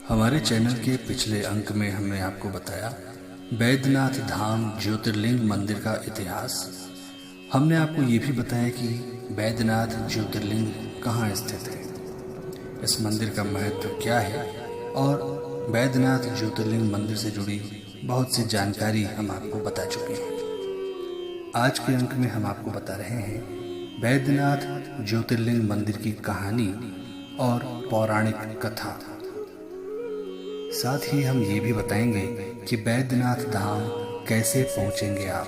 हमारे चैनल के पिछले अंक में हमने आपको बताया बैद्यनाथ धाम ज्योतिर्लिंग मंदिर का इतिहास। हमने आपको ये भी बताया कि बैद्यनाथ ज्योतिर्लिंग कहाँ स्थित है, इस मंदिर का महत्व क्या है और बैद्यनाथ ज्योतिर्लिंग मंदिर से जुड़ी बहुत सी जानकारी हम आपको बता चुके हैं। आज के अंक में हम आपको बता रहे हैं बैद्यनाथ ज्योतिर्लिंग मंदिर की कहानी और पौराणिक कथा। साथ ही हम ये भी बताएंगे कि बैद्यनाथ धाम कैसे पहुंचेंगे आप।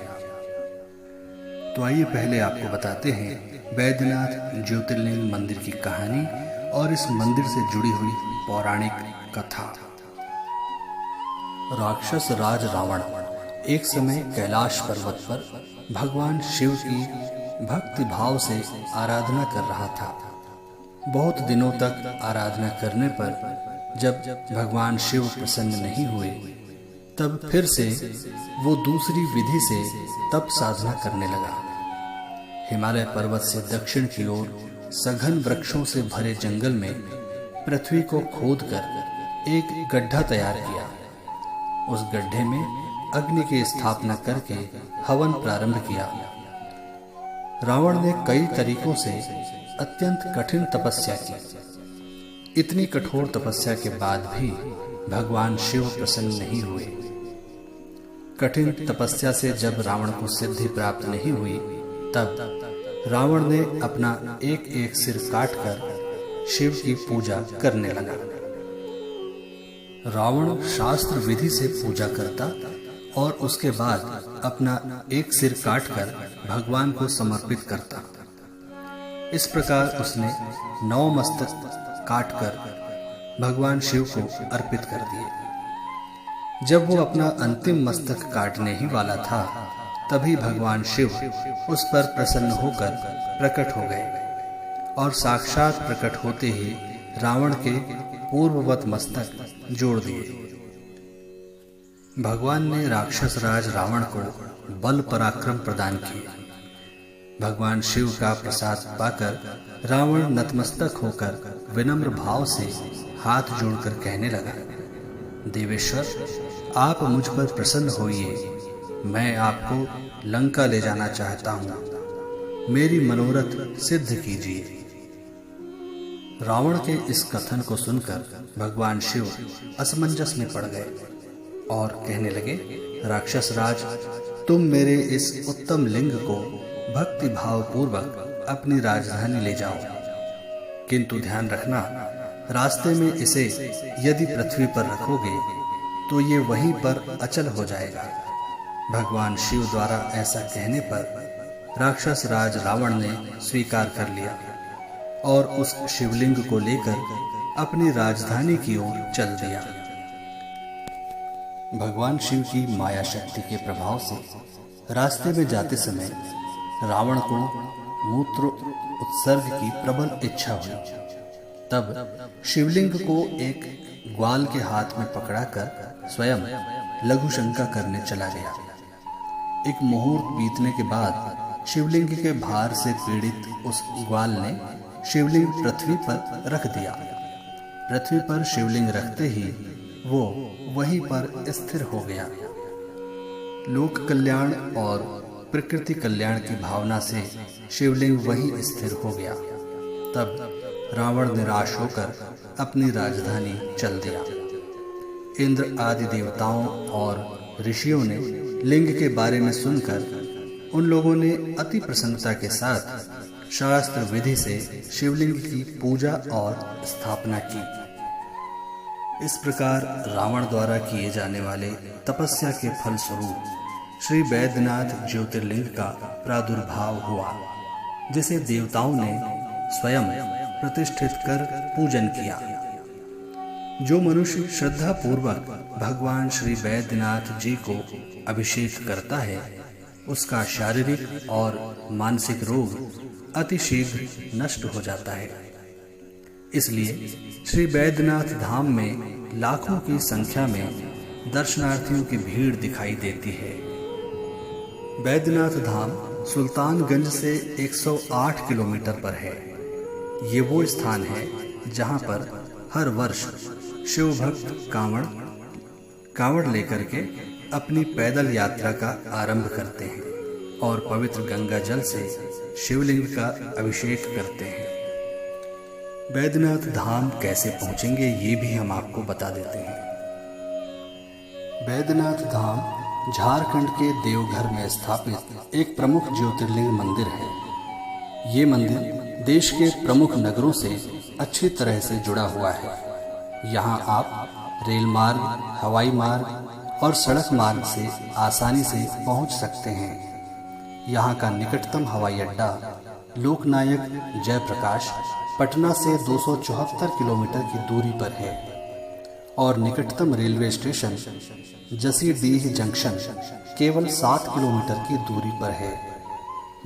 तो आइए पहले आपको बताते हैं बैद्यनाथ ज्योतिर्लिंग मंदिर की कहानी और इस मंदिर से जुड़ी हुई पौराणिक कथा। राक्षस राज रावण एक समय कैलाश पर्वत पर भगवान शिव की भक्ति भाव से आराधना कर रहा था। बहुत दिनों तक आराधना करने पर जब भगवान शिव प्रसन्न नहीं हुए, तब फिर से वो दूसरी विधि से तप साधना करने लगा। हिमालय पर्वत से दक्षिण की ओर सघन वृक्षों से भरे जंगल में पृथ्वी को खोदकर एक गड्ढा तैयार किया। उस गड्ढे में अग्नि की स्थापना करके हवन प्रारंभ किया। रावण ने कई तरीकों से अत्यंत कठिन तपस्या की। इतनी कठोर तपस्या के बाद भी भगवान शिव प्रसन्न नहीं हुए। कठिन तपस्या से जब रावण को सिद्धि प्राप्त नहीं हुई, तब रावण ने अपना एक एक सिर काटकर शिव की पूजा करने लगा। रावण शास्त्र विधि से पूजा करता और उसके बाद अपना एक सिर काटकर भगवान को समर्पित करता। इस प्रकार उसने 9 मस्तक काटकर भगवान शिव को अर्पित कर दिए। जब वो अपना अंतिम मस्तक काटने ही वाला था, तभी भगवान शिव उस पर प्रसन्न होकर प्रकट हो गए और साक्षात प्रकट होते ही रावण के पूर्ववत मस्तक जोड़ दिए। भगवान ने राक्षस राज रावण को बल पराक्रम प्रदान किए। भगवान शिव का प्रसाद पाकर रावण नतमस्तक होकर विनम्र भाव से हाथ जोड़कर कहने लगा, देवेश्वर, आप मुझ पर प्रसन्न होइए। मैं आपको लंका ले जाना चाहता हूँ, मेरी मनोरथ सिद्ध कीजिए। रावण के इस कथन को सुनकर भगवान शिव असमंजस में पड़ गए और कहने लगे, राक्षस राज, तुम मेरे इस उत्तम लिंग को भक्ति भाव पूर्वक अपनी राजधानी ले जाओ, किंतु ध्यान रखना, रास्ते में इसे यदि पृथ्वी पर रखोगे तो ये वहीं पर अचल हो जाएगा। भगवान शिव द्वारा ऐसा कहने पर राक्षस राज रावण ने स्वीकार कर लिया और उस शिवलिंग को लेकर अपनी राजधानी की ओर चल दिया। भगवान शिव की माया शक्ति के प्रभाव से रास्ते में जाते समय रावण को मूत्र उत्सर्ग की प्रबल इच्छा हुई। तब शिवलिंग को एक ग्वाल के हाथ में पकड़ाकर स्वयं लघु शंका करने चला गया। एक मुहूर्त बीतने के बाद शिवलिंग के भार से पीड़ित उस ग्वाल ने शिवलिंग पृथ्वी पर रख दिया। पृथ्वी पर शिवलिंग रखते ही वो वहीं पर स्थिर हो गया। लोक कल्याण और प्रकृति कल्याण की भावना से शिवलिंग वहीं स्थिर हो गया। तब रावण निराश होकर अपनी राजधानी चल दिया। इंद्र आदि देवताओं और ऋषियों ने लिंग के बारे में सुनकर उन लोगों ने अति प्रसन्नता के साथ शास्त्र विधि से शिवलिंग की पूजा और स्थापना की। इस प्रकार रावण द्वारा किए जाने वाले तपस्या के फल स्वरूप श्री बैद्यनाथ ज्योतिर्लिंग का प्रादुर्भाव हुआ, जिसे देवताओं ने स्वयं प्रतिष्ठित कर पूजन किया। जो मनुष्य श्रद्धा पूर्वक भगवान श्री बैद्यनाथ जी को अभिषेक करता है, उसका शारीरिक और मानसिक रोग अतिशीघ्र नष्ट हो जाता है। इसलिए श्री बैद्यनाथ धाम में लाखों की संख्या में दर्शनार्थियों की भीड़ दिखाई देती है। बैद्यनाथ धाम सुल्तानगंज से 108 किलोमीटर पर है। ये वो स्थान है जहाँ पर हर वर्ष शिव भक्त कांवड़ लेकर के अपनी पैदल यात्रा का आरंभ करते हैं और पवित्र गंगा जल से शिवलिंग का अभिषेक करते हैं। बैद्यनाथ धाम कैसे पहुंचेंगे ये भी हम आपको बता देते हैं। बैद्यनाथ धाम झारखंड के देवघर में स्थापित एक प्रमुख ज्योतिर्लिंग मंदिर है। ये मंदिर देश के प्रमुख नगरों से अच्छी तरह से जुड़ा हुआ है। यहाँ आप रेल मार्ग, हवाई मार्ग और सड़क मार्ग से आसानी से पहुँच सकते हैं। यहाँ का निकटतम हवाई अड्डा लोकनायक जयप्रकाश पटना से 274 किलोमीटर की दूरी पर है और निकटतम रेलवे स्टेशन जसीडीह जंक्शन केवल 7 किलोमीटर की दूरी पर है,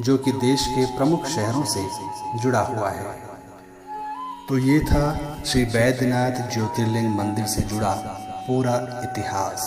जो कि देश के प्रमुख शहरों से जुड़ा हुआ है। तो ये था श्री बैद्यनाथ ज्योतिर्लिंग मंदिर से जुड़ा पूरा इतिहास।